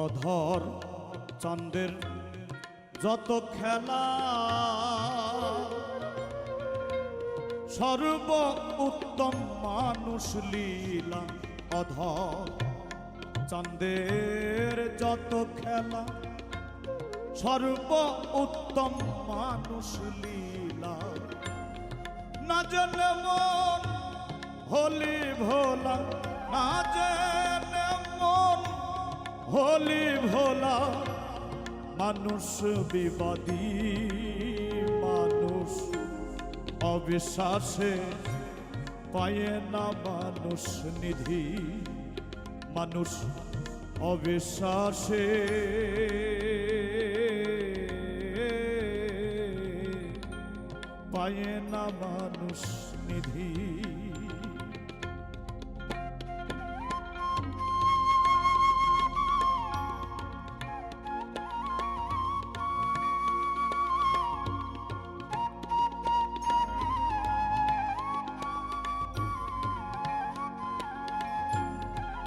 অধর চন্দ্রের যত খেলা সর্ব উত্তম মানুষ লীলা। অধর চন্দ্রের যত খেলা সর্ব উত্তম মানুষ লীলা। না জেনে মন হলি ভোলা, না জেনে মন হলি ভোলা। মানুষ বিবাদী, মানুষ অবিশ্বাসে পায় না মানুষ নিধি। মানুষ অবিশ্বাসে পায় না মানুষ নিধি।